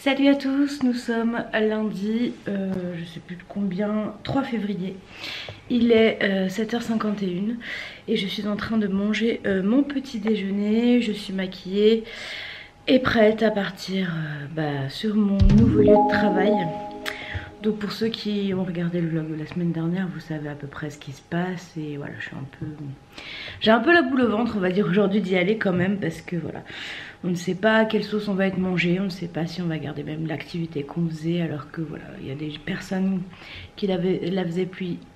Salut à tous, nous sommes lundi, je sais plus de combien, 3 février. Il est 7h51 et je suis en train de manger mon petit déjeuner. Je suis maquillée et prête à partir sur mon nouveau lieu de travail. Donc pour ceux qui ont regardé le vlog de la semaine dernière, vous savez à peu près ce qui se passe. Et voilà, j'ai un peu la boule au ventre, on va dire aujourd'hui, d'y aller quand même. Parce que voilà, on ne sait pas à quelle sauce on va être mangé. On ne sait pas si on va garder même l'activité qu'on faisait. Alors que voilà, il y a des personnes qui la faisaient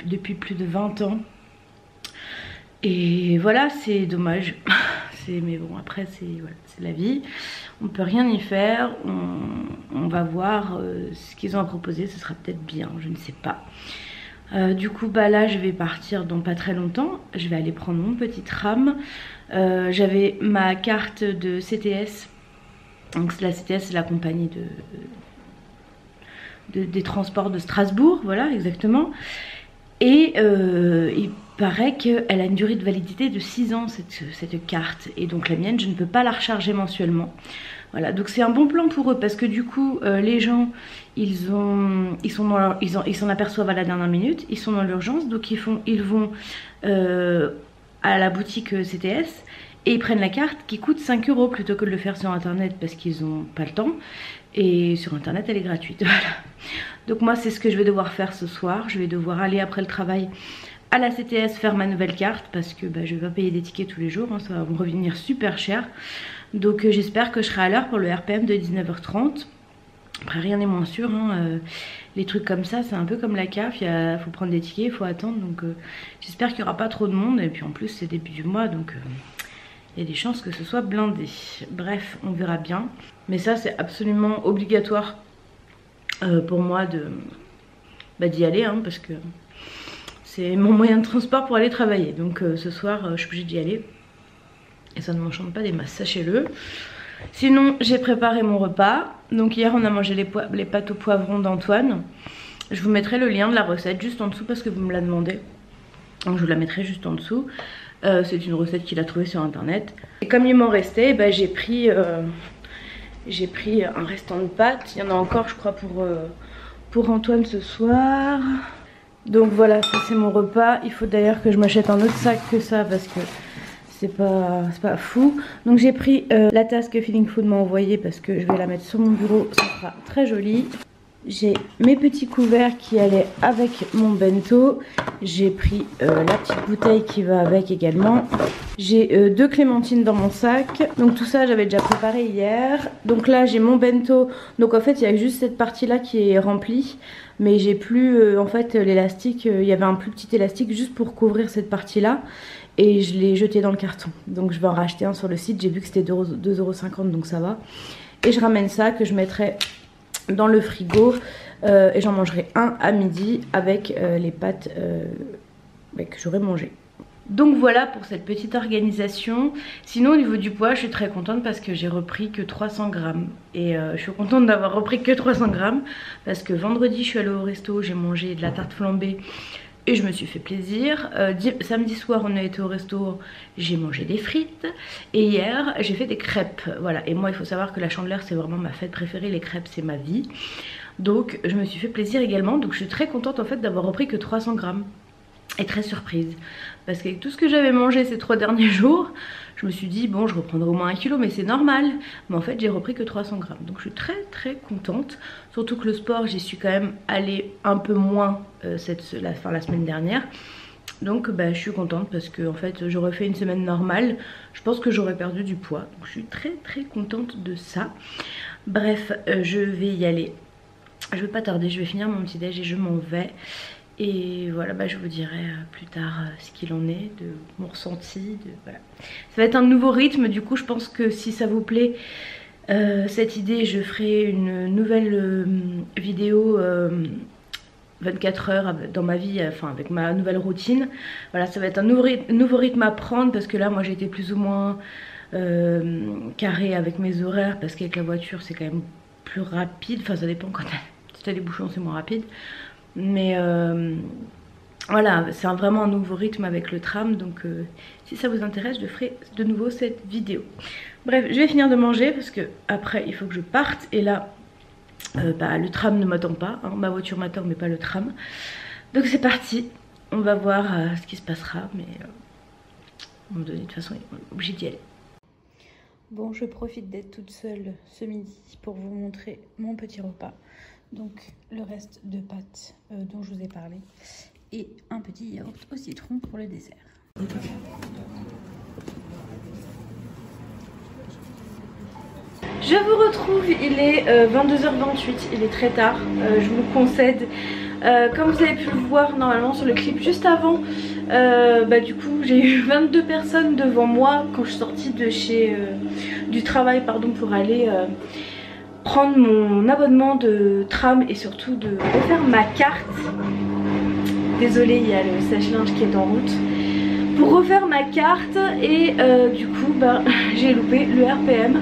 depuis plus de 20 ans. Et voilà, c'est dommage. Mais bon, après c'est voilà, la vie. On peut rien y faire. On va voir ce qu'ils ont à proposer. Ce sera peut-être bien, je ne sais pas. Du coup là je vais partir dans pas très longtemps. Je vais aller prendre mon petit tram. J'avais ma carte de CTS. Donc la CTS, c'est la compagnie des transports de Strasbourg. Voilà, exactement. Et il paraît qu'elle a une durée de validité de 6 ans cette carte. Et donc la mienne, je ne peux pas la recharger mensuellement. Voilà, donc c'est un bon plan pour eux parce que du coup les gens ils s'en aperçoivent à la dernière minute, ils sont dans l'urgence, donc ils vont à la boutique CTS et ils prennent la carte qui coûte 5 € plutôt que de le faire sur internet parce qu'ils n'ont pas le temps. Et sur internet elle est gratuite. Voilà. Donc moi c'est ce que je vais devoir faire ce soir. Je vais devoir aller après le travail à la CTS faire ma nouvelle carte parce que je vais pas payer des tickets tous les jours, hein, ça va me revenir super cher. Donc j'espère que je serai à l'heure pour le RPM de 19h30. Après rien n'est moins sûr, hein, les trucs comme ça c'est un peu comme la CAF, il faut prendre des tickets, il faut attendre. Donc j'espère qu'il n'y aura pas trop de monde. Et puis en plus c'est début du mois, donc il y a des chances que ce soit blindé. Bref, on verra bien. Mais ça c'est absolument obligatoire pour moi d'y aller, hein, parce que c'est mon moyen de transport pour aller travailler. Donc ce soir je suis obligée d'y aller. Et ça ne m'enchante pas des masses, sachez-le. Sinon j'ai préparé mon repas. Donc hier on a mangé les pâtes au poivron d'Antoine. Je vous mettrai le lien de la recette juste en dessous parce que vous me la demandez. Donc je vous la mettrai juste en dessous. C'est une recette qu'il a trouvée sur internet. Et comme il m'en restait, j'ai pris un restant de pâtes. Il y en a encore je crois pour Antoine ce soir. Donc voilà, ça c'est mon repas. Il faut d'ailleurs que je m'achète un autre sac que ça parce que c'est pas fou. Donc j'ai pris la tasse que Feeling Food m'a envoyée parce que je vais la mettre sur mon bureau, ça sera très joli. J'ai mes petits couverts qui allaient avec mon bento. J'ai pris la petite bouteille qui va avec également. J'ai 2 clémentines dans mon sac. Donc tout ça j'avais déjà préparé hier. Donc là j'ai mon bento. Donc en fait il y a juste cette partie là qui est remplie. Mais j'ai plus en fait l'élastique. Il y avait un plus petit élastique juste pour couvrir cette partie là. Et je l'ai jeté dans le carton. Donc je vais en racheter un sur le site. J'ai vu que c'était 2,50 €, donc ça va. Et je ramène ça que je mettrai dans le frigo. Et j'en mangerai un à midi avec les pâtes que j'aurai mangées. Donc voilà pour cette petite organisation. Sinon au niveau du poids je suis très contente parce que j'ai repris que 300 grammes. Et je suis contente d'avoir repris que 300 grammes. Parce que vendredi je suis allée au resto, j'ai mangé de la tarte flambée. Et je me suis fait plaisir. Samedi soir on a été au resto, j'ai mangé des frites. Et hier j'ai fait des crêpes. Voilà, et moi il faut savoir que la Chandeleur c'est vraiment ma fête préférée. Les crêpes c'est ma vie. Donc je me suis fait plaisir également. Donc je suis très contente en fait d'avoir repris que 300 grammes. Et très surprise. Parce qu'avec tout ce que j'avais mangé ces 3 derniers jours, je me suis dit bon je reprendrai au moins 1 kg mais c'est normal. Mais en fait j'ai repris que 300 grammes. Donc je suis très contente. Surtout que le sport j'y suis quand même allée un peu moins la semaine dernière. Donc je suis contente parce que en fait j'aurais fait une semaine normale. Je pense que j'aurais perdu du poids. Donc je suis très contente de ça. Bref je vais y aller. Je vais pas tarder, je vais finir mon petit déj et je m'en vais. Et voilà, je vous dirai plus tard ce qu'il en est, de mon ressenti. Voilà. Ça va être un nouveau rythme, du coup je pense que si ça vous plaît, cette idée, je ferai une nouvelle vidéo 24 heures dans ma vie, enfin avec ma nouvelle routine. Voilà, ça va être un nouveau rythme à prendre parce que là moi j'ai été plus ou moins carré avec mes horaires parce qu'avec la voiture c'est quand même plus rapide. Enfin ça dépend quand t'as les bouchons c'est moins rapide. Mais voilà, c'est vraiment un nouveau rythme avec le tram. Donc si ça vous intéresse, je ferai de nouveau cette vidéo. Bref, je vais finir de manger parce que après il faut que je parte. Et là le tram ne m'attend pas, hein. Ma voiture m'attend mais pas le tram. Donc c'est parti, on va voir ce qui se passera, mais à un moment donné de toute façon on est obligé d'y aller. Bon, je profite d'être toute seule ce midi pour vous montrer mon petit repas. Donc le reste de pâtes dont je vous ai parlé et un petit yaourt au citron pour le dessert. Je vous retrouve, il est 22h28, il est très tard, je vous concède. Comme vous avez pu le voir normalement sur le clip juste avant, du coup j'ai eu 22 personnes devant moi quand je suis sortie de du travail pour aller prendre mon abonnement de tram et surtout de refaire ma carte. Désolée, il y a le sèche-linge qui est en route. Pour refaire ma carte et du coup j'ai loupé le RPM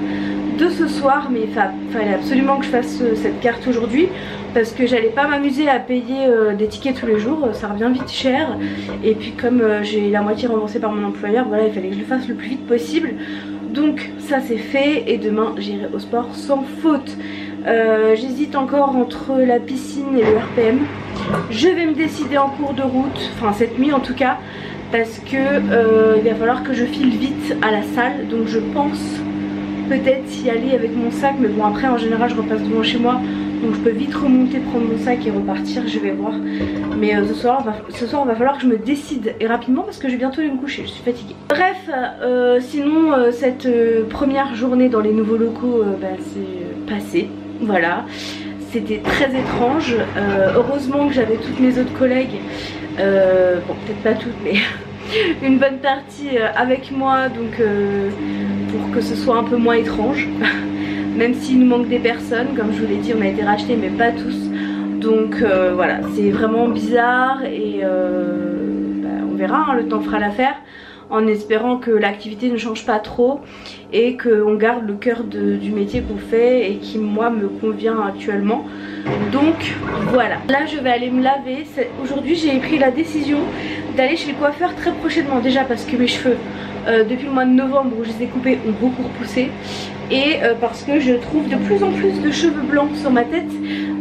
de ce soir, mais il fallait absolument que je fasse cette carte aujourd'hui parce que j'allais pas m'amuser à payer des tickets tous les jours, ça revient vite cher. Et puis comme j'ai la moitié remboursée par mon employeur, voilà, il fallait que je le fasse le plus vite possible. Donc ça c'est fait et demain j'irai au sport sans faute. J'hésite encore entre la piscine et le RPM. Je vais me décider en cours de route, enfin cette nuit en tout cas, parce que il va falloir que je file vite à la salle. Donc je pense peut-être y aller avec mon sac, mais bon après en général je repasse devant chez moi, donc je peux vite remonter, prendre mon sac et repartir, je vais voir. Mais ce soir il va falloir que je me décide et rapidement parce que je vais bientôt aller me coucher, je suis fatiguée. Bref, sinon cette première journée dans les nouveaux locaux c'est passé, voilà. C'était très étrange, heureusement que j'avais toutes mes autres collègues, bon peut-être pas toutes mais une bonne partie avec moi, donc pour que ce soit un peu moins étrange. Même s'il nous manque des personnes, comme je vous l'ai dit, on a été rachetés mais pas tous. Donc voilà, c'est vraiment bizarre et on verra, hein, le temps fera l'affaire, en espérant que l'activité ne change pas trop et qu'on garde le cœur du métier qu'on fait et qui moi me convient actuellement. Donc voilà, là je vais aller me laver. Aujourd'hui j'ai pris la décision d'aller chez le coiffeur très prochainement, déjà parce que mes cheveux depuis le mois de novembre où je les ai coupés ont beaucoup repoussé et parce que je trouve de plus en plus de cheveux blancs sur ma tête.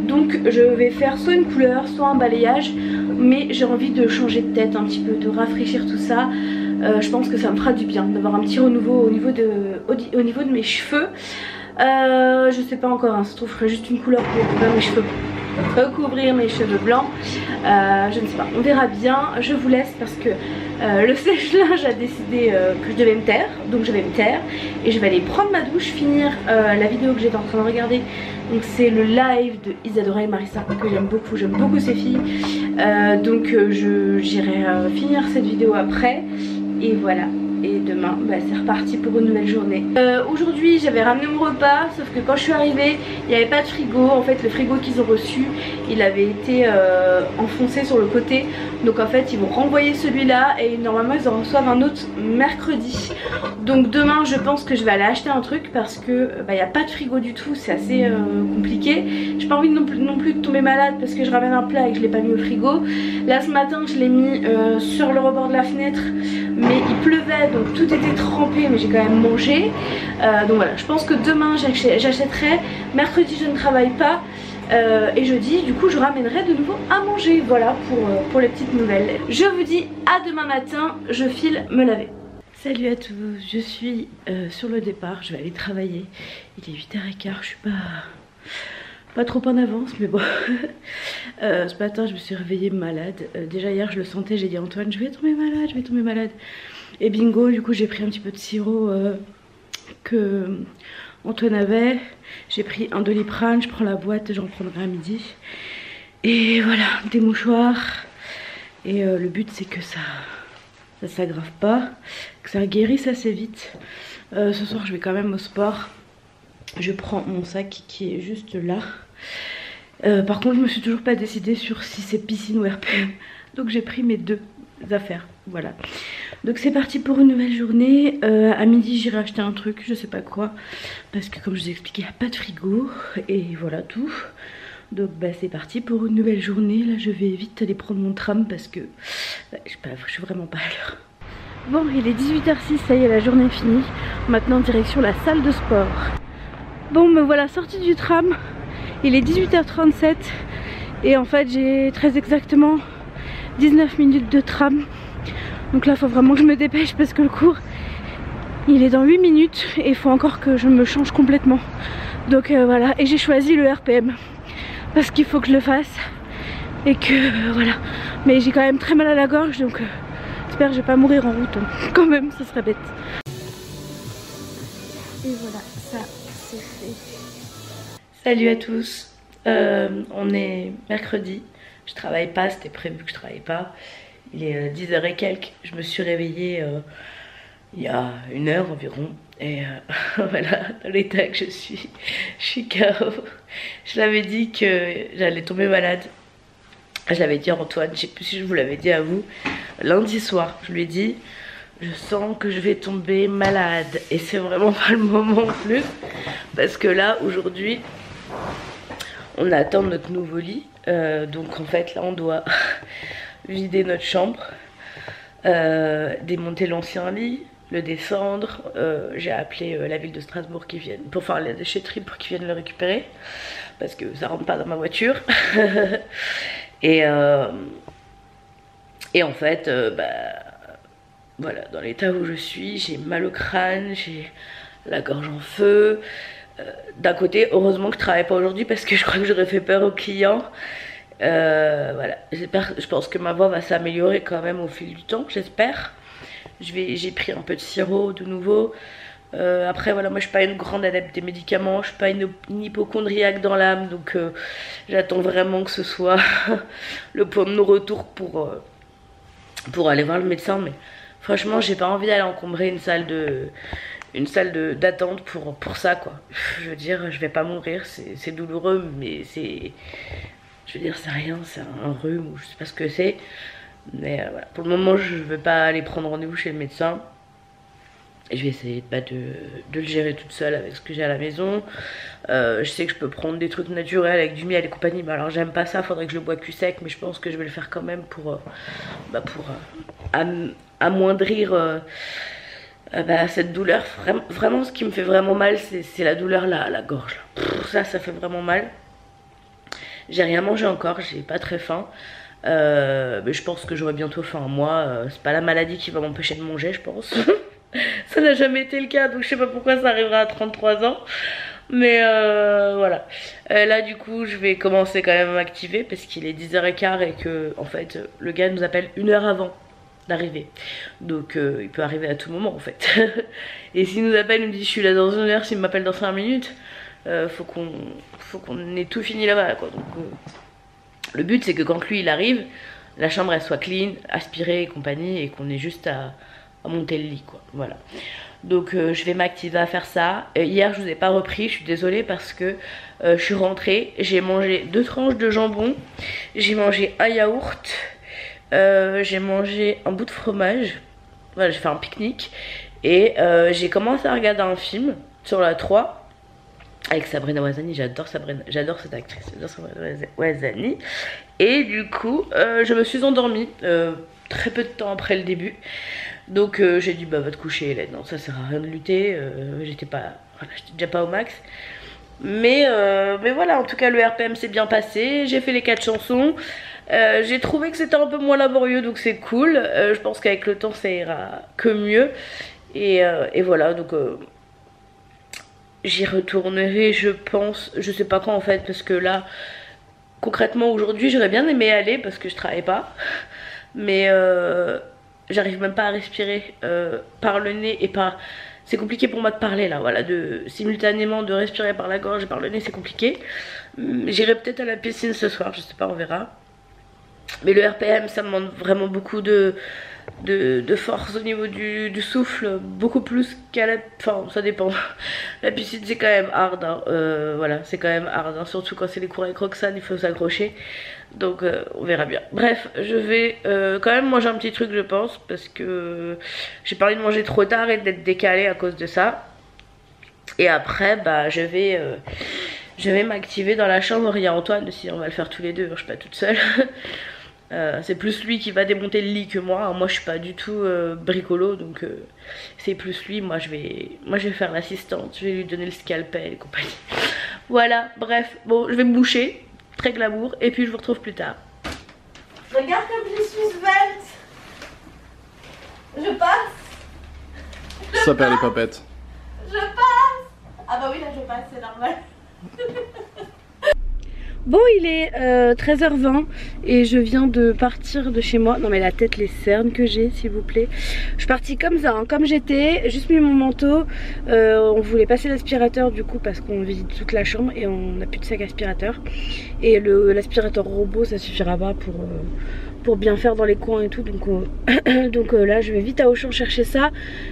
Donc je vais faire soit une couleur soit un balayage, mais j'ai envie de changer de tête un petit peu, de rafraîchir tout ça. Je pense que ça me fera du bien d'avoir un petit renouveau au niveau de mes cheveux. Je sais pas encore, hein, ça se trouve je ferai juste une couleur pour recouvrir mes cheveux blancs. Je ne sais pas, on verra bien. Je vous laisse parce que le sèche-linge a décidé que je devais me taire, donc je vais me taire et je vais aller prendre ma douche, finir la vidéo que j'étais en train de regarder. Donc c'est le live de Isadora et Marissa que j'aime beaucoup ces filles. Donc j'irai finir cette vidéo après et voilà. Et demain c'est reparti pour une nouvelle journée. Aujourd'hui j'avais ramené mon repas, sauf que quand je suis arrivée il n'y avait pas de frigo. En fait le frigo qu'ils ont reçu il avait été enfoncé sur le côté, donc en fait ils vont renvoyer celui-là et normalement ils en reçoivent un autre mercredi. Donc demain je pense que je vais aller acheter un truc parce que il n'y a pas de frigo du tout, c'est assez compliqué. J'ai pas envie non plus de tomber malade parce que je ramène un plat et que je l'ai pas mis au frigo. Là ce matin je l'ai mis sur le rebord de la fenêtre, mais il pleuvait donc tout était trempé, mais j'ai quand même mangé. Donc voilà, je pense que demain j'achèterai, mercredi je ne travaille pas et jeudi du coup je ramènerai de nouveau à manger. Voilà pour les petites nouvelles. Je vous dis à demain matin, je file me laver. Salut à tous, je suis sur le départ, je vais aller travailler. Il est 8h15, je suis pas trop en avance, mais bon. Ce matin je me suis réveillée malade. Déjà hier je le sentais, j'ai dit à Antoine je vais tomber malade. Et bingo, du coup j'ai pris un petit peu de sirop que Antoine avait. J'ai pris un Doliprane, je prends la boîte, j'en prendrai à midi. Et voilà, des mouchoirs. Et le but c'est que ça s'aggrave pas, que ça guérisse assez vite. Ce soir je vais quand même au sport. Je prends mon sac qui est juste là. Par contre je me suis toujours pas décidée sur si c'est piscine ou RPM. Donc j'ai pris mes deux affaires, voilà. Donc c'est parti pour une nouvelle journée. À midi j'irai acheter un truc, je sais pas quoi, parce que comme je vous ai expliqué il n'y a pas de frigo. Et voilà tout. Donc c'est parti pour une nouvelle journée. Là je vais vite aller prendre mon tram parce que je suis vraiment pas à l'heure. Bon, il est 18h06, ça y est, la journée est finie. Maintenant direction la salle de sport. Bon, me voilà sortie du tram. Il est 18h37 et en fait j'ai très exactement 19 minutes de tram. Donc là il faut vraiment que je me dépêche parce que le cours il est dans 8 minutes et il faut encore que je me change complètement. Donc voilà, et j'ai choisi le RPM parce qu'il faut que je le fasse et que voilà. Mais j'ai quand même très mal à la gorge, donc j'espère que je vais pas mourir en route hein. Quand même, ce serait bête. Et voilà, ça c'est fait. Salut à tous, on est mercredi, je travaille pas, c'était prévu que je travaille pas. Il est 10h et quelques, je me suis réveillée il y a 1 heure environ. Et voilà, dans l'état que je suis KO. Je l'avais dit que j'allais tomber malade. Je l'avais dit à Antoine, je sais plus si je vous l'avais dit à vous. Lundi soir, je lui ai dit, je sens que je vais tomber malade. Et c'est vraiment pas le moment en plus. Parce que là, aujourd'hui, on attend notre nouveau lit. Donc en fait, là, on doit vider notre chambre. Démonter l'ancien lit. Le descendre, j'ai appelé la ville de Strasbourg qui viennent, pour faire la déchetterie pour qu'ils viennent le récupérer parce que ça rentre pas dans ma voiture. et en fait voilà, dans l'état où je suis, j'ai mal au crâne, j'ai la gorge en feu. D'un côté, heureusement que je travaille pas aujourd'hui parce que je crois que j'aurais fait peur aux clients. Voilà, je pense que ma voix va s'améliorer quand même au fil du temps, j'espère. J'ai pris un peu de sirop de nouveau. Après voilà, moi je suis pas une grande adepte des médicaments, je suis pas une hypochondriaque dans l'âme, donc j'attends vraiment que ce soit le point de non-retour pour aller voir le médecin. Mais franchement j'ai pas envie d'aller encombrer une salle d'attente pour ça quoi. Je veux dire, je vais pas mourir, c'est douloureux, mais je veux dire c'est rien, c'est un rhume ou je sais pas ce que c'est. Mais voilà, pour le moment je ne vais pas aller prendre rendez-vous chez le médecin. Et je vais essayer de le gérer toute seule avec ce que j'ai à la maison. Je sais que je peux prendre des trucs naturels avec du miel et compagnie. Mais alors j'aime pas ça, faudrait que je le bois cul sec. Mais je pense que je vais le faire quand même pour amoindrir cette douleur. Vraiment ce qui me fait vraiment mal c'est la douleur là, à la gorge là. Ça fait vraiment mal. J'ai rien mangé encore, j'ai pas très faim. Mais je pense que j'aurai bientôt faim. Moi c'est pas la maladie qui va m'empêcher de manger, je pense. Ça n'a jamais été le cas, donc je sais pas pourquoi ça arrivera à 33 ans. Mais voilà, là du coup je vais commencer quand même à m'activer parce qu'il est 10h15 et que en fait le gars nous appelle 1 heure avant d'arriver. Donc il peut arriver à tout moment en fait. Et s'il nous appelle, il nous dit je suis là dans 1 heure, s'il m'appelle dans 5 minutes, faut qu'on ait tout fini là-bas quoi. Donc le but c'est que quand lui il arrive, la chambre elle soit clean, aspirée et compagnie, et qu'on ait juste à monter le lit quoi. Voilà. Donc je vais m'activer à faire ça. Hier je vous ai pas repris, je suis désolée parce que je suis rentrée, j'ai mangé 2 tranches de jambon, j'ai mangé un yaourt, j'ai mangé un bout de fromage. Voilà, j'ai fait un pique-nique et j'ai commencé à regarder un film sur la 3 avec Sabrina Ouazani. J'adore cette actrice, j'adore Sabrina Ouazani. Et du coup je me suis endormie très peu de temps après le début. Donc j'ai dit bah va te coucher Hélène, non ça sert à rien de lutter, j'étais déjà pas au max. Mais voilà, en tout cas le RPM s'est bien passé, j'ai fait les 4 chansons. J'ai trouvé que c'était un peu moins laborieux, donc c'est cool. Je pense qu'avec le temps ça ira que mieux. Et voilà, donc j'y retournerai je pense, je sais pas quand en fait, parce que là concrètement aujourd'hui j'aurais bien aimé aller parce que je travaille pas. Mais j'arrive même pas à respirer par le nez et par... C'est compliqué pour moi de parler là, voilà, simultanément de respirer par la gorge et par le nez, c'est compliqué. J'irai peut-être à la piscine ce soir, je sais pas, on verra. Mais le RPM ça me demande vraiment beaucoup de force au niveau du souffle, beaucoup plus qu'à la... Enfin ça dépend. La piscine c'est quand même hard hein. Voilà, c'est quand même hard hein. Surtout quand c'est les cours avec Roxane, il faut s'accrocher. Donc on verra bien. Bref, je vais quand même manger un petit truc je pense, parce que j'ai pas envie de manger trop tard et d'être décalée à cause de ça. Et après bah je vais m'activer dans la chambre. Il y a Antoine aussi, on va le faire tous les deux, je suis pas toute seule. C'est plus lui qui va démonter le lit que moi. Moi je suis pas du tout bricolo, donc c'est plus lui. Moi je vais faire l'assistante, je vais lui donner le scalpel et compagnie. Voilà, bref, bon je vais me boucher, très glamour, et puis je vous retrouve plus tard. Regarde comme je suis svelte. Je passe. Ça perd les papettes. Je passe. Ah bah oui là je passe, c'est normal. Bon il est 13h20 et je viens de partir de chez moi. Non mais la tête, les cernes que j'ai s'il vous plaît. Je suis partie comme ça, hein, comme j'étais, juste mis mon manteau. On voulait passer l'aspirateur du coup parce qu'on visite toute la chambre et on n'a plus de sac aspirateur. Et l'aspirateur robot ça suffira pas pour bien faire dans les coins et tout. Donc là je vais vite à Auchan chercher ça.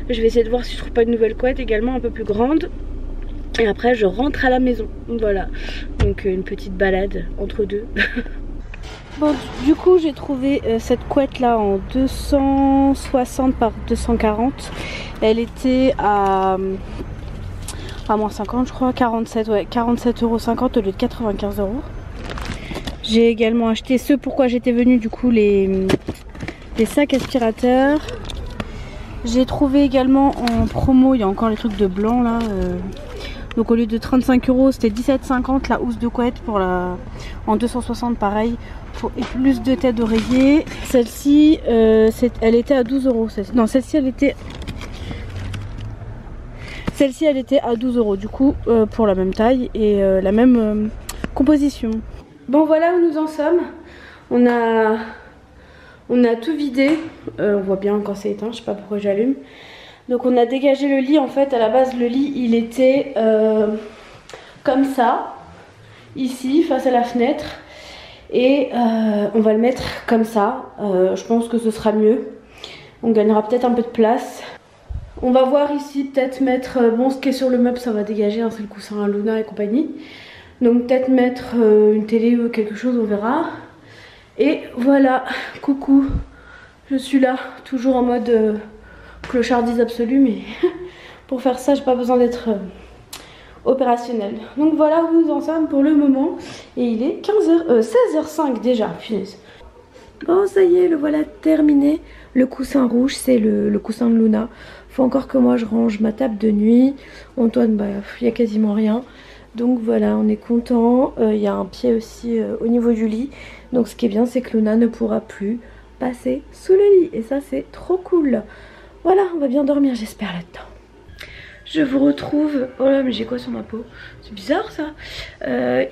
Je vais essayer de voir si je trouve pas une nouvelle couette également un peu plus grande. Et après je rentre à la maison, voilà, donc une petite balade entre deux. Bon du coup j'ai trouvé cette couette là en 260 par 240. Elle était à moins 50 je crois, 47, ouais, 47,50 € au lieu de 95 €. J'ai également acheté ce pourquoi j'étais venue du coup, les sacs aspirateurs. J'ai trouvé également en promo, il y a encore les trucs de blanc là. Donc au lieu de 35 € c'était 17,50 la housse de couette pour en 260 pareil et plus de têtes d'oreiller. Celle-ci elle était à 12 €. Non celle-ci elle était à 12 € du coup pour la même taille et la même composition. Bon voilà où nous en sommes. On a tout vidé. On voit bien quand c'est éteint, je sais pas pourquoi j'allume. Donc on a dégagé le lit, en fait à la base le lit il était comme ça, ici face à la fenêtre. Et on va le mettre comme ça, je pense que ce sera mieux. On gagnera peut-être un peu de place. On va voir ici, peut-être mettre, bon ce qui est sur le meuble ça va dégager, hein, c'est le coussin à Luna et compagnie. Donc peut-être mettre une télé ou quelque chose, on verra. Et voilà, coucou, je suis là, toujours en mode... clochardise absolue, mais pour faire ça j'ai pas besoin d'être opérationnelle. Donc voilà où nous en sommes pour le moment et il est 16h05 déjà, punaise. Bon ça y est, le voilà terminé. Le coussin rouge c'est le coussin de Luna. Faut encore que moi je range ma table de nuit. Antoine bah il y a quasiment rien. Donc voilà, on est content. Il y a un pied aussi au niveau du lit. Donc ce qui est bien c'est que Luna ne pourra plus passer sous le lit et ça c'est trop cool. Voilà, on va bien dormir j'espère là-dedans. Je vous retrouve... Oh là mais j'ai quoi sur ma peau? C'est bizarre ça.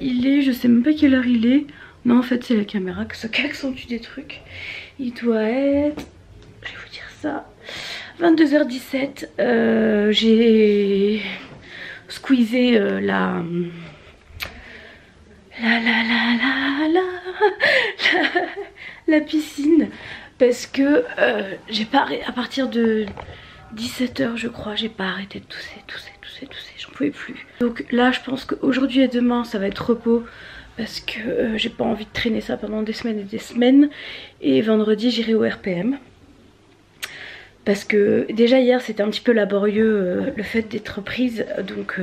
Il est... Je sais même pas quelle heure il est. Non en fait c'est la caméra qui accentue des trucs. Il doit être... Je vais vous dire ça. 22h17. J'ai squeezé la piscine. Parce que j'ai pas arrêté, à partir de 17 h je crois, j'ai pas arrêté de tousser, j'en pouvais plus. Donc là je pense qu'aujourd'hui et demain ça va être repos parce que j'ai pas envie de traîner ça pendant des semaines et des semaines. Et vendredi j'irai au RPM. Parce que déjà hier c'était un petit peu laborieux le fait d'être prise, donc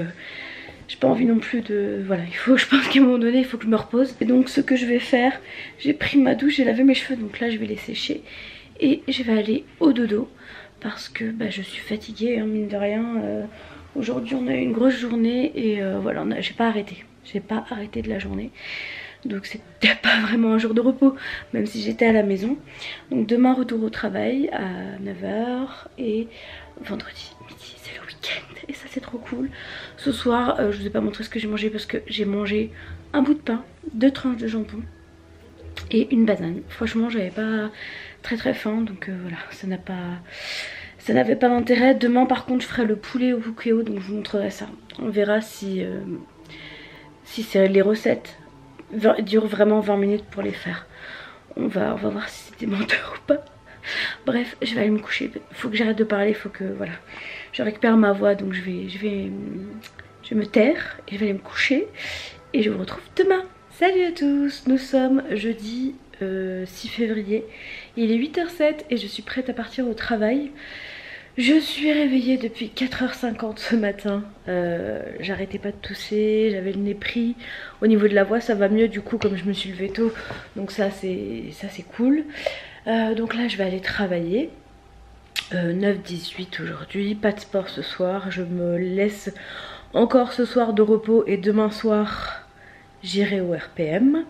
j'ai pas envie non plus de... Voilà, je pense qu'à un moment donné il faut que je me repose. Et donc ce que je vais faire, j'ai pris ma douche, j'ai lavé mes cheveux, donc là je vais les sécher. Et je vais aller au dodo parce que bah, je suis fatiguée, hein, mine de rien. Aujourd'hui on a eu une grosse journée et voilà, j'ai pas arrêté. J'ai pas arrêté de la journée. Donc c'était pas vraiment un jour de repos, même si j'étais à la maison. Donc demain retour au travail à 9 h et vendredi midi c'est le week-end. Et ça c'est trop cool. Ce soir je vous ai pas montré ce que j'ai mangé parce que j'ai mangé un bout de pain, 2 tranches de jambon et une banane. Franchement j'avais pas très faim, donc voilà, ça n'avait pas d'intérêt. Demain par contre je ferai le poulet au bouquet, donc je vous montrerai ça. On verra si c'est les recettes durent vraiment 20 minutes pour les faire. On va voir si c'est des menteurs ou pas. Bref, je vais aller me coucher. Faut que j'arrête de parler, faut que voilà, je récupère ma voix, donc je vais me taire et je vais aller me coucher. Et je vous retrouve demain. Salut à tous, nous sommes jeudi 6 février. Il est 8h07 et je suis prête à partir au travail. Je suis réveillée depuis 4h50 ce matin. J'arrêtais pas de tousser, j'avais le nez pris. Au niveau de la voix ça va mieux du coup comme je me suis levée tôt. Donc ça c'est cool. Donc là je vais aller travailler. 9-18 aujourd'hui, pas de sport ce soir. Je me laisse encore ce soir de repos et demain soir j'irai au RPM.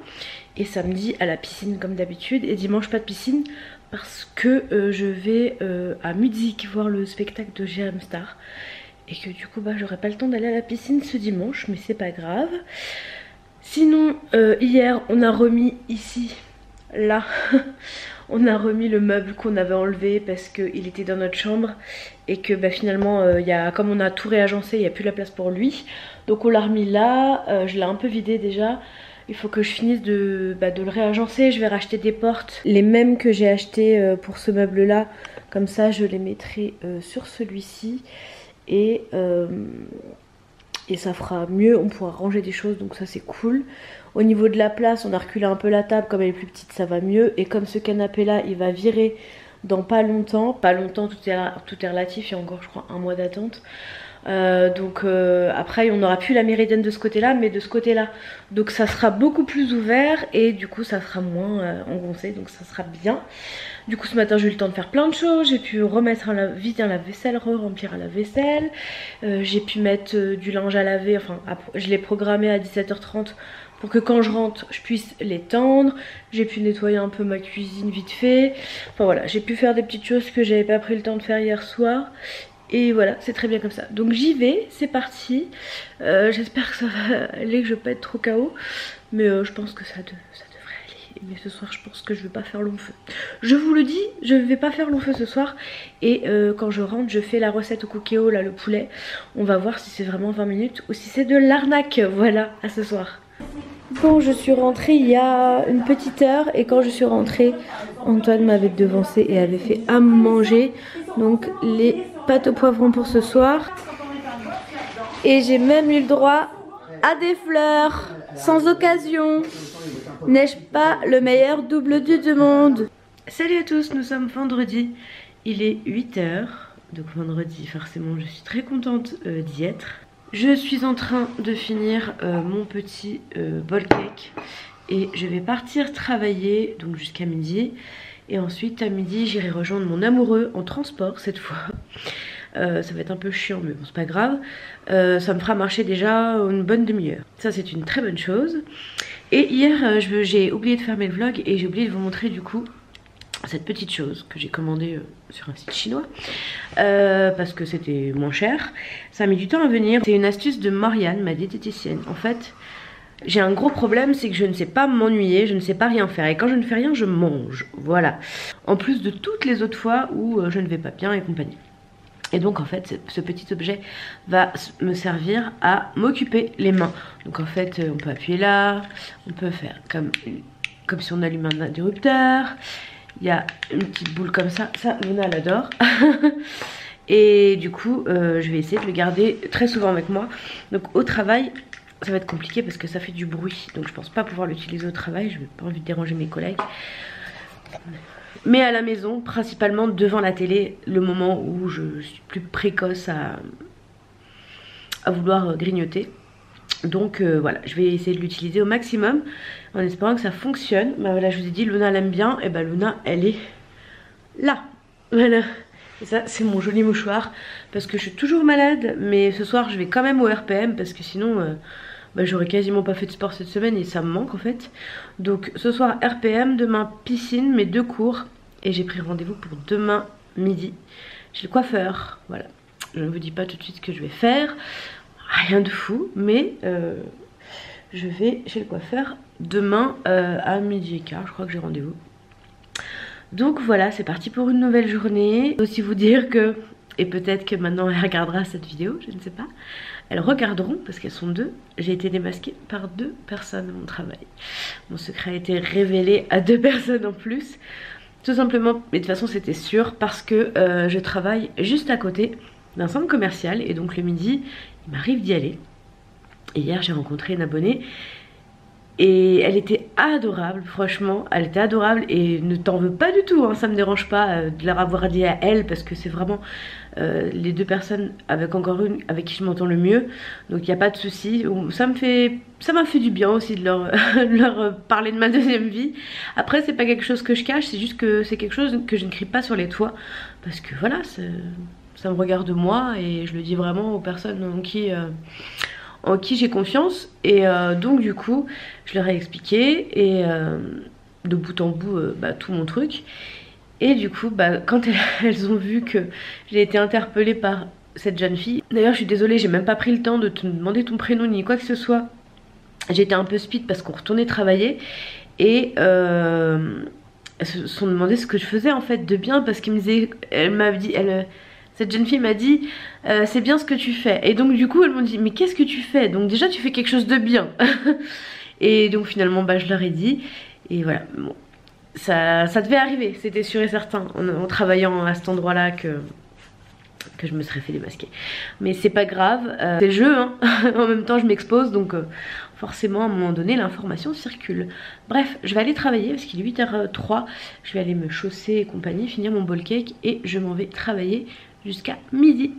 Et samedi à la piscine comme d'habitude. Et dimanche pas de piscine parce que je vais à Muzik voir le spectacle de J.M. Star. Et que du coup j'aurai pas le temps d'aller à la piscine ce dimanche, mais c'est pas grave. Sinon hier on a remis ici, là, on a remis le meuble qu'on avait enlevé parce qu'il était dans notre chambre. Et que finalement comme on a tout réagencé, il n'y a plus la place pour lui. Donc on l'a remis là, je l'ai un peu vidé déjà. Il faut que je finisse de le réagencer. Je vais racheter des portes, les mêmes que j'ai achetées pour ce meuble là. Comme ça je les mettrai sur celui-ci. Et ça fera mieux, on pourra ranger des choses, donc ça c'est cool. Au niveau de la place, on a reculé un peu la table, comme elle est plus petite ça va mieux. Et comme ce canapé là il va virer dans pas longtemps, tout est relatif, il y a encore je crois un mois d'attente. Après on n'aura plus la méridienne de ce côté là, mais de ce côté là, donc ça sera beaucoup plus ouvert et du coup ça sera moins engoncé, donc ça sera bien. Du coup ce matin j'ai eu le temps de faire plein de choses. J'ai pu remettre vide un lave-vaisselle, remplir un lave-vaisselle, j'ai pu mettre du linge à laver, enfin je l'ai programmé à 17h30 pour que quand je rentre je puisse l'étendre. J'ai pu nettoyer un peu ma cuisine vite fait, enfin voilà, j'ai pu faire des petites choses que j'avais pas pris le temps de faire hier soir. Et voilà, c'est très bien comme ça. Donc j'y vais, c'est parti. J'espère que ça va aller, que je vais pas être trop KO. Mais je pense que ça devrait aller. Mais ce soir, je pense que je vais pas faire long feu. Je vous le dis, je vais pas faire long feu ce soir. Et quand je rentre, je fais la recette au cookéo, là, le poulet. On va voir si c'est vraiment 20 minutes ou si c'est de l'arnaque. Voilà, à ce soir. Bon, je suis rentrée il y a une petite heure. Et quand je suis rentrée, Antoine m'avait devancé et avait fait à manger. Donc les pâtes au poivron pour ce soir. Et j'ai même eu le droit à des fleurs, sans occasion. N'ai-je pas le meilleur double du monde? Salut à tous, nous sommes vendredi. Il est 8h. Donc vendredi, forcément, je suis très contente d'y être. Je suis en train de finir mon petit bol cake. Et je vais partir travailler, donc jusqu'à midi. Et ensuite à midi j'irai rejoindre mon amoureux en transport cette fois. Ça va être un peu chiant mais bon c'est pas grave. Ça me fera marcher déjà une bonne demi-heure. Ça c'est une très bonne chose. Et hier j'ai oublié de faire mes vlogs et j'ai oublié de vous montrer du coup cette petite chose que j'ai commandée sur un site chinois. Parce que c'était moins cher. Ça a mis du temps à venir. C'est une astuce de Marianne, ma diététicienne. En fait j'ai un gros problème, c'est que je ne sais pas m'ennuyer, je ne sais pas rien faire. Et quand je ne fais rien, je mange. Voilà. En plus de toutes les autres fois où je ne vais pas bien et compagnie. Et donc en fait, ce petit objet va me servir à m'occuper les mains. Donc en fait, on peut appuyer là, on peut faire comme si on allume un interrupteur. Il y a une petite boule comme ça. Ça, Luna l'adore. Et du coup, je vais essayer de le garder très souvent avec moi. Donc au travail... ça va être compliqué parce que ça fait du bruit. Donc je pense pas pouvoir l'utiliser au travail. Je n'ai pas envie de déranger mes collègues. Mais à la maison, principalement devant la télé, le moment où je suis plus précoce à vouloir grignoter. Donc voilà, je vais essayer de l'utiliser au maximum en espérant que ça fonctionne. Bah voilà, je vous ai dit, Luna l'aime bien. Et bah Luna, elle est là. Voilà. Et ça, c'est mon joli mouchoir parce que je suis toujours malade. Mais ce soir, je vais quand même au RPM parce que sinon... j'aurais quasiment pas fait de sport cette semaine et ça me manque en fait. Donc ce soir RPM, demain piscine, mes 2 cours. Et j'ai pris rendez-vous pour demain midi chez le coiffeur. Voilà, je ne vous dis pas tout de suite ce que je vais faire. Rien de fou, mais je vais chez le coiffeur demain à 12h15, je crois que j'ai rendez-vous. Donc voilà, c'est parti pour une nouvelle journée. Aussi vous dire que, et peut-être que maintenant elle regardera cette vidéo, je ne sais pas. Elles regarderont parce qu'elles sont 2. J'ai été démasquée par 2 personnes à mon travail. Mon secret a été révélé à 2 personnes en plus. Tout simplement, mais de toute façon c'était sûr, parce que je travaille juste à côté d'un centre commercial. Et donc le midi, il m'arrive d'y aller. Et hier j'ai rencontré une abonnée. Et elle était adorable, franchement, elle était adorable et ne t'en veux pas du tout, hein, ça me dérange pas de leur avoir dit à elle parce que c'est vraiment les 2 personnes, avec encore une avec qui je m'entends le mieux, donc il n'y a pas de souci. Ça m'a fait du bien aussi de leur parler de ma deuxième vie. Après c'est pas quelque chose que je cache, c'est juste que c'est quelque chose que je ne crie pas sur les toits parce que voilà, ça me regarde moi et je le dis vraiment aux personnes en qui j'ai confiance. Et donc du coup je leur ai expliqué et de bout en bout tout mon truc. Et du coup quand elles ont vu que j'ai été interpellée par cette jeune fille, d'ailleurs je suis désolée, j'ai même pas pris le temps de te demander ton prénom ni quoi que ce soit. J'étais un peu speed parce qu'on retournait travailler et elles se sont demandé ce que je faisais en fait de bien, parce qu'elle me disait, cette jeune fille m'a dit c'est bien ce que tu fais. Et donc du coup elles m'ont dit mais qu'est-ce que tu fais? Donc déjà tu fais quelque chose de bien. Et donc finalement je leur ai dit. Et voilà, bon, ça devait arriver, c'était sûr et certain en travaillant à cet endroit là que je me serais fait démasquer. Mais c'est pas grave, c'est le jeu hein. En même temps je m'expose, donc forcément à un moment donné l'information circule. Bref, je vais aller travailler parce qu'il est 8h03. Je vais aller me chausser et compagnie, finir mon bowl cake et je m'en vais travailler jusqu'à midi.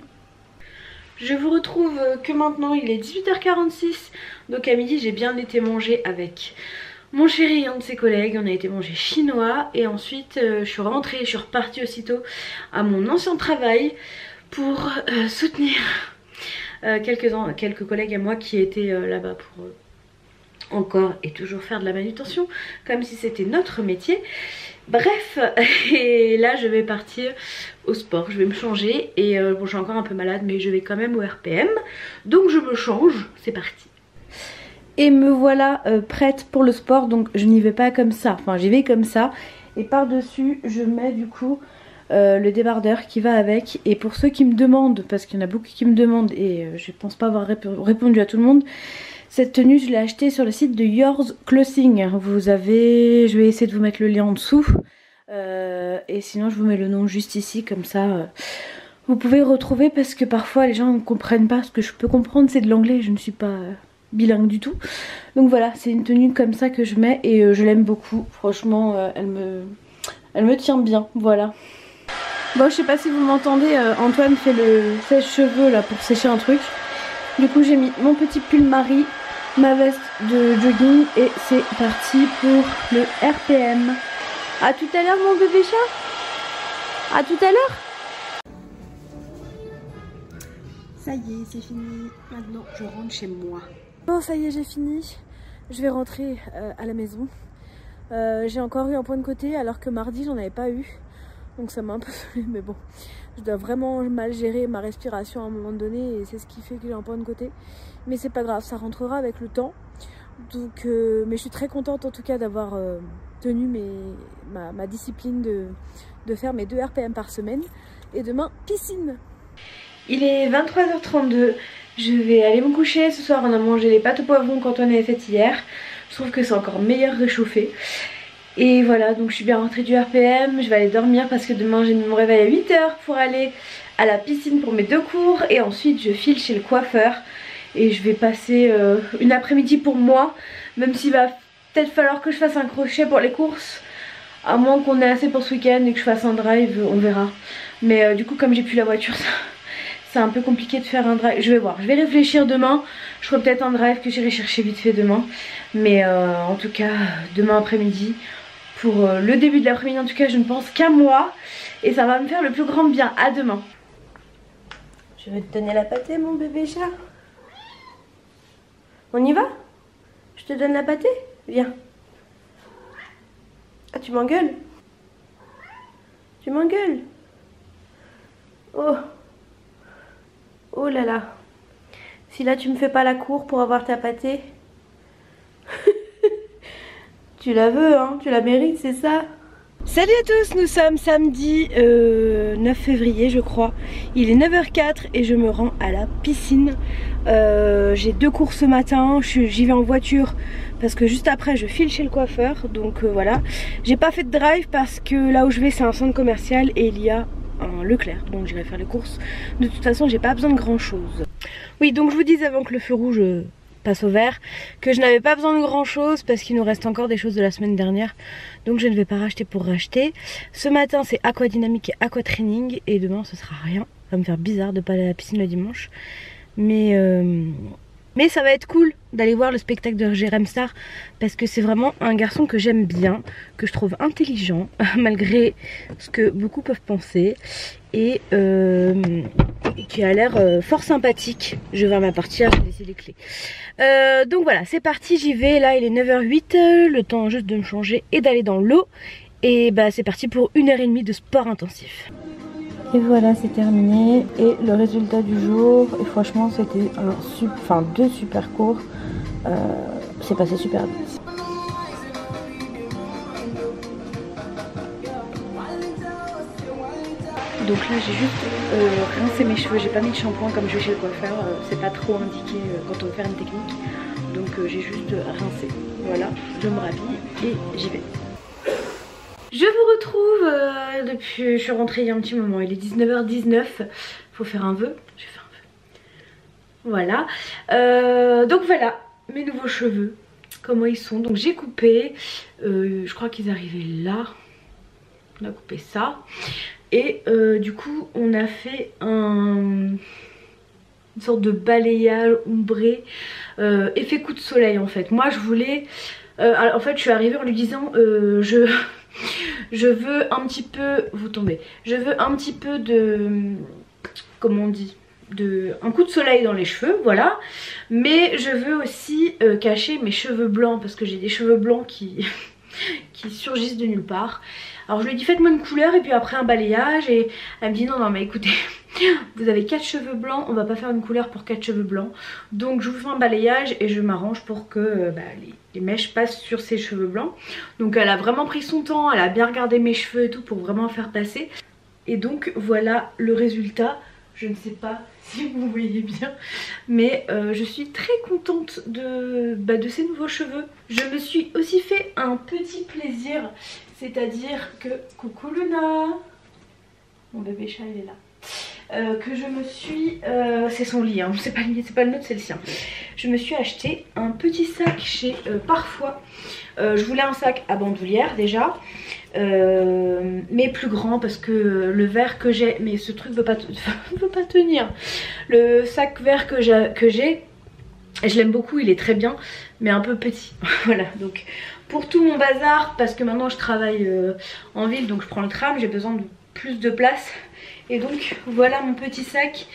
Je vous retrouve que maintenant, il est 18h46. Donc à midi j'ai bien été manger avec mon chéri et un de ses collègues. On a été manger chinois et ensuite je suis rentrée, je suis repartie aussitôt à mon ancien travail pour soutenir quelques collègues à moi qui étaient là-bas pour encore et toujours faire de la manutention comme si c'était notre métier. Bref, et là je vais partir au sport, je vais me changer et bon, je suis encore un peu malade mais je vais quand même au RPM, donc je me change, c'est parti. Et me voilà prête pour le sport, donc je n'y vais pas comme ça, enfin j'y vais comme ça et par dessus je mets du coup le débardeur qui va avec. Et pour ceux qui me demandent, parce qu'il y en a beaucoup qui me demandent et je pense pas avoir répondu à tout le monde, cette tenue je l'ai achetée sur le site de Yours Clothing. Vous avez, je vais essayer de vous mettre le lien en dessous et sinon je vous mets le nom juste ici, comme ça vous pouvez retrouver, parce que parfois les gens ne comprennent pas. Ce que je peux comprendre c'est de l'anglais, je ne suis pas bilingue du tout. Donc voilà, c'est une tenue comme ça que je mets et je l'aime beaucoup. Franchement elle me tient bien, voilà. Bon, je sais pas si vous m'entendez, Antoine fait le sèche-cheveux là pour sécher un truc. Du coup j'ai mis mon petit pull Marie, ma veste de jogging et c'est parti pour le RPM. A tout à l'heure mon bébé chat. A tout à l'heure. Ça y est, c'est fini. Maintenant je rentre chez moi. Bon, ça y est, j'ai fini. Je vais rentrer à la maison. J'ai encore eu un point de côté alors que mardi j'en avais pas eu. Donc ça m'a un peu saoulée, mais bon, je dois vraiment mal gérer ma respiration à un moment donné et c'est ce qui fait que j'ai un point de côté. Mais c'est pas grave, ça rentrera avec le temps. Donc, mais je suis très contente en tout cas d'avoir tenu ma discipline de faire mes 2 RPM par semaine. Et demain, piscine. Il est 23h32, je vais aller me coucher. Ce soir on a mangé les pâtes au poivron qu'Antoine avait faites hier. Je trouve que c'est encore meilleur réchauffé. Et voilà, donc je suis bien rentrée du RPM, je vais aller dormir parce que demain j'ai mon réveil à 8h pour aller à la piscine pour mes 2 cours. Et ensuite je file chez le coiffeur et je vais passer une après-midi pour moi. Même s'il va peut-être falloir que je fasse un crochet pour les courses, à moins qu'on ait assez pour ce week-end et que je fasse un drive, on verra. Mais du coup comme j'ai plus la voiture, c'est un peu compliqué de faire un drive. Je vais voir, je vais réfléchir demain. Je ferai peut-être un drive que j'irai chercher vite fait demain. Mais en tout cas demain après-midi, pour le début de l'après-midi en tout cas, je ne pense qu'à moi. Et ça va me faire le plus grand bien. À demain. Je vais te donner la pâtée mon bébé chat. On y va? Je te donne la pâtée? Viens. Ah, tu m'engueules? Tu m'engueules? Oh. Oh là là. Si là tu me fais pas la cour pour avoir ta pâtée. Tu la veux hein, tu la mérites, c'est ça? Salut à tous, nous sommes samedi 9 février je crois. Il est 9h04 et je me rends à la piscine. J'ai 2 cours ce matin, j'y vais en voiture parce que juste après je file chez le coiffeur. Donc voilà, j'ai pas fait de drive parce que là où je vais c'est un centre commercial et il y a un Leclerc, donc j'irai faire les courses. De toute façon j'ai pas besoin de grand chose. Oui, donc je vous disais avant que le feu rouge passe au vert que je n'avais pas besoin de grand chose parce qu'il nous reste encore des choses de la semaine dernière, donc je ne vais pas racheter pour racheter. Ce matin c'est aquadynamique et aquatraining et demain ce sera rien. Ça va me faire bizarre de pas aller à la piscine le dimanche, mais Mais ça va être cool d'aller voir le spectacle de Jérém Star parce que c'est vraiment un garçon que j'aime bien, que je trouve intelligent malgré ce que beaucoup peuvent penser et qui a l'air fort sympathique. Je vais à ma partie, je vais laisser les clés. Donc voilà, c'est parti, j'y vais. Là il est 9h08, le temps juste de me changer et d'aller dans l'eau. Et bah c'est parti pour 1h30 de sport intensif. Et voilà, c'est terminé. Et le résultat du jour, et franchement c'était deux super cours. C'est passé super vite. Donc là j'ai juste rincé mes cheveux, j'ai pas mis de shampoing comme je vais chez le coiffeur, c'est pas trop indiqué quand on veut faire une technique. Donc j'ai juste rincé, voilà, je me rhabille et j'y vais. Je vous retrouve depuis, je suis rentrée il y a un petit moment, il est 19h19, faut faire un vœu, j'ai fait un vœu. Voilà, donc voilà mes nouveaux cheveux, comment ils sont. Donc j'ai coupé, je crois qu'ils arrivaient là, on a coupé ça. Et du coup on a fait une sorte de balayage ombré, effet coup de soleil en fait. Moi je voulais, en fait je suis arrivée en lui disant je veux un petit peu, vous tombez, je veux un petit peu de, comment on dit, un coup de soleil dans les cheveux, voilà. Mais je veux aussi cacher mes cheveux blancs parce que j'ai des cheveux blancs qui surgissent de nulle part. Alors je lui ai dit faites-moi une couleur et puis après un balayage, et elle me dit non mais écoutez, vous avez 4 cheveux blancs, on va pas faire une couleur pour 4 cheveux blancs. Donc je vous fais un balayage et je m'arrange pour que les mèches passent sur ses cheveux blancs. Donc elle a vraiment pris son temps, elle a bien regardé mes cheveux et tout pour vraiment faire passer. Et donc voilà le résultat. Je ne sais pas si vous voyez bien, mais je suis très contente de ces nouveaux cheveux. Je me suis aussi fait un petit plaisir, c'est-à-dire que, coucou Luna, mon bébé chat il est là, que je me suis, c'est son lit, hein, c'est pas le nôtre, c'est le sien. Je me suis acheté un petit sac chez Parfois. Je voulais un sac à bandoulière déjà, mais plus grand parce que le verre que j'ai, mais ce truc veut pas tenir. Le sac vert que j'ai, je l'aime beaucoup, il est très bien, mais un peu petit. Voilà, donc pour tout mon bazar, parce que maintenant je travaille en ville, donc je prends le tram, j'ai besoin de plus de place. Et donc voilà mon petit sac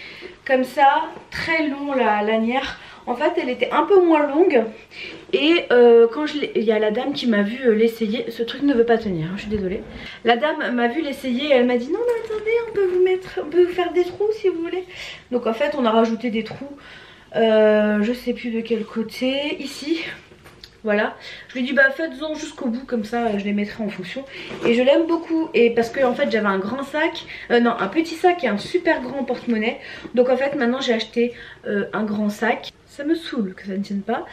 comme ça, très long la lanière. En fait elle était un peu moins longue. Et quand il y a la dame qui m'a vu l'essayer, ce truc ne veut pas tenir, hein, je suis désolée. La dame m'a vu l'essayer et elle m'a dit non mais attendez, on peut vous faire des trous si vous voulez. Donc en fait on a rajouté des trous, je sais plus de quel côté, ici. Voilà, je lui ai dit bah faites-en jusqu'au bout, comme ça je les mettrai en fonction. Et je l'aime beaucoup, et parce que en fait j'avais un grand sac, non un petit sac et un super grand porte-monnaie. Donc en fait maintenant j'ai acheté un grand sac. Ça me saoule que ça ne tienne pas.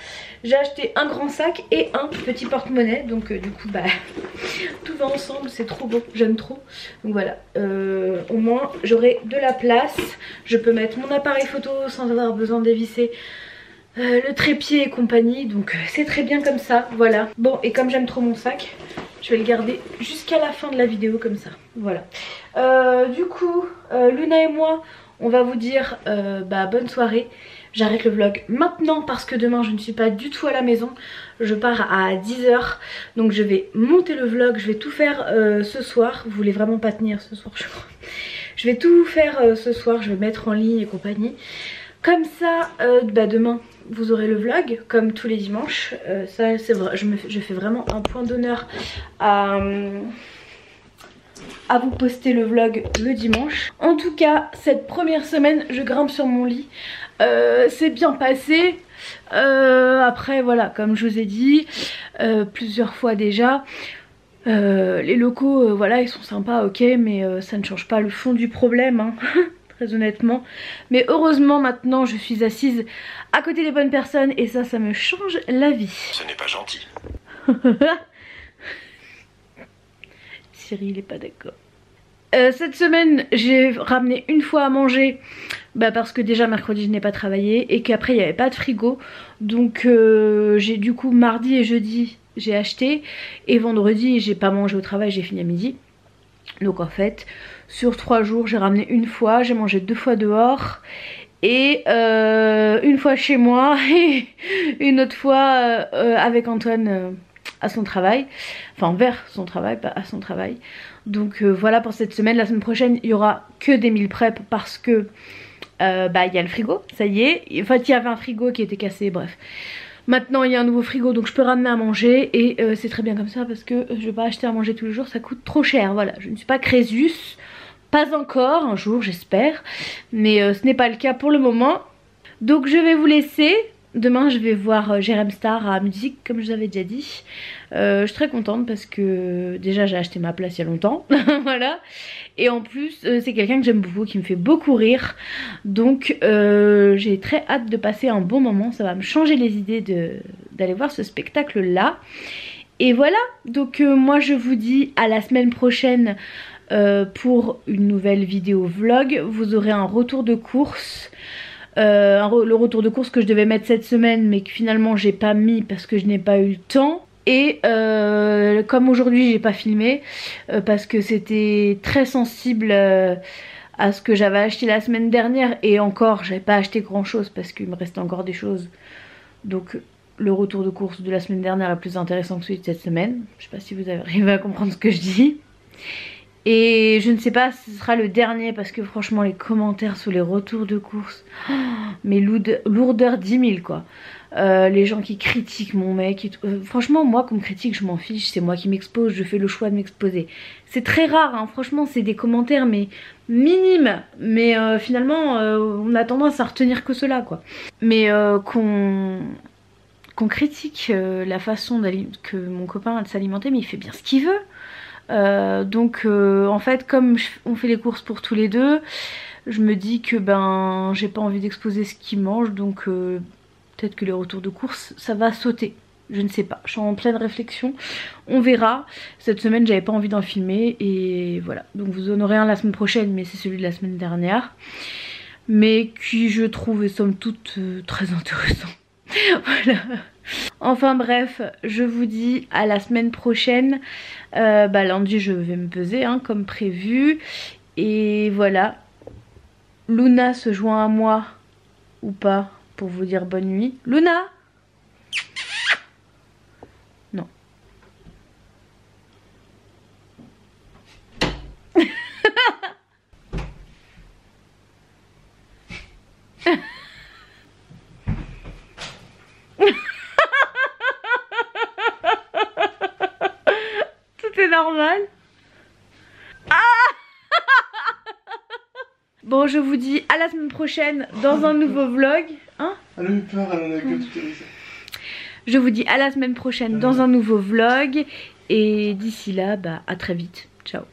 J'ai acheté un grand sac et un petit porte-monnaie. Donc du coup bah tout va ensemble, c'est trop beau, j'aime trop. Donc voilà, au moins j'aurai de la place. Je peux mettre mon appareil photo sans avoir besoin d'évisser le trépied et compagnie, donc c'est très bien comme ça, voilà. Bon, et comme j'aime trop mon sac, je vais le garder jusqu'à la fin de la vidéo comme ça, voilà. Du coup, Luna et moi, on va vous dire bonne soirée. J'arrête le vlog maintenant parce que demain je ne suis pas du tout à la maison. Je pars à 10 h, donc je vais monter le vlog, je vais tout faire ce soir. Vous voulez vraiment pas tenir ce soir, je crois. Je vais tout faire ce soir, je vais mettre en ligne et compagnie. Comme ça, demain vous aurez le vlog comme tous les dimanches. Ça c'est vrai, je fais vraiment un point d'honneur à vous poster le vlog le dimanche. En tout cas cette première semaine je grimpe sur mon lit, c'est bien passé. Après voilà, comme je vous ai dit plusieurs fois déjà, les locaux voilà ils sont sympas, ok, mais ça ne change pas le fond du problème, hein. Très honnêtement, mais heureusement maintenant je suis assise à côté des bonnes personnes et ça me change la vie. Ce n'est pas gentil. Cyril il est pas d'accord. Cette semaine j'ai ramené une fois à manger, parce que déjà mercredi je n'ai pas travaillé et qu'après il n'y avait pas de frigo, donc j'ai du coup mardi et jeudi j'ai acheté, et vendredi j'ai pas mangé au travail, j'ai fini à midi. Donc en fait sur 3 jours j'ai ramené une fois, j'ai mangé 2 fois dehors Et une fois chez moi et une autre fois avec Antoine à son travail. Enfin vers son travail, pas à son travail. Donc voilà pour cette semaine. La semaine prochaine il y aura que des meal prep parce que bah il y a le frigo, ça y est. En fait il y avait un frigo qui était cassé, bref. Maintenant il y a un nouveau frigo donc je peux ramener à manger et c'est très bien comme ça parce que je vais pas acheter à manger tous les jours, ça coûte trop cher. Voilà, je ne suis pas Crésus, pas encore, un jour j'espère, mais ce n'est pas le cas pour le moment. Donc je vais vous laisser. Demain je vais voir Jérém Star à musique comme je vous avais déjà dit. Je suis très contente parce que déjà j'ai acheté ma place il y a longtemps. Voilà. Et en plus c'est quelqu'un que j'aime beaucoup, qui me fait beaucoup rire. Donc j'ai très hâte de passer un bon moment. Ça va me changer les idées d'aller voir ce spectacle là. Et voilà, donc moi je vous dis à la semaine prochaine pour une nouvelle vidéo vlog. Vous aurez un retour de course. Le retour de course que je devais mettre cette semaine mais que finalement j'ai pas mis parce que je n'ai pas eu le temps. Et comme aujourd'hui j'ai pas filmé parce que c'était très sensible à ce que j'avais acheté la semaine dernière. Et encore j'avais pas acheté grand chose parce qu'il me restait encore des choses. Donc le retour de course de la semaine dernière est plus intéressant que celui de cette semaine. Je sais pas si vous avez arrivé à comprendre ce que je dis. Et je ne sais pas si ce sera le dernier parce que franchement les commentaires sur les retours de course, oh, mais lourdeur 10 000 quoi. Les gens qui critiquent mon mec et tout. Franchement moi qu'on me critique je m'en fiche, c'est moi qui m'expose, je fais le choix de m'exposer. C'est très rare hein, franchement c'est des commentaires mais minimes. Mais finalement on a tendance à retenir que cela quoi. Mais qu'on critique la façon que mon copain a de s'alimenter, mais il fait bien ce qu'il veut. Donc en fait comme on fait les courses pour tous les deux, je me dis que ben j'ai pas envie d'exposer ce qu'il mange, donc peut-être que les retours de course ça va sauter, je ne sais pas, je suis en pleine réflexion, on verra. Cette semaine j'avais pas envie d'en filmer et voilà, donc vous en aurez un la semaine prochaine mais c'est celui de la semaine dernière, mais qui je trouve somme toute très intéressant. Voilà. Enfin bref, je vous dis à la semaine prochaine. Lundi je vais me peser hein, comme prévu. Et voilà. Luna se joint à moi ou pas pour vous dire bonne nuit. Luna! Non. C'est normal. Ah bon, je vous dis à la semaine prochaine dans un nouveau vlog. Hein? Elle a eu peur, elle a la gueule toute hérissée. Je vous dis à la semaine prochaine dans un nouveau vlog. Et d'ici là, bah à très vite. Ciao.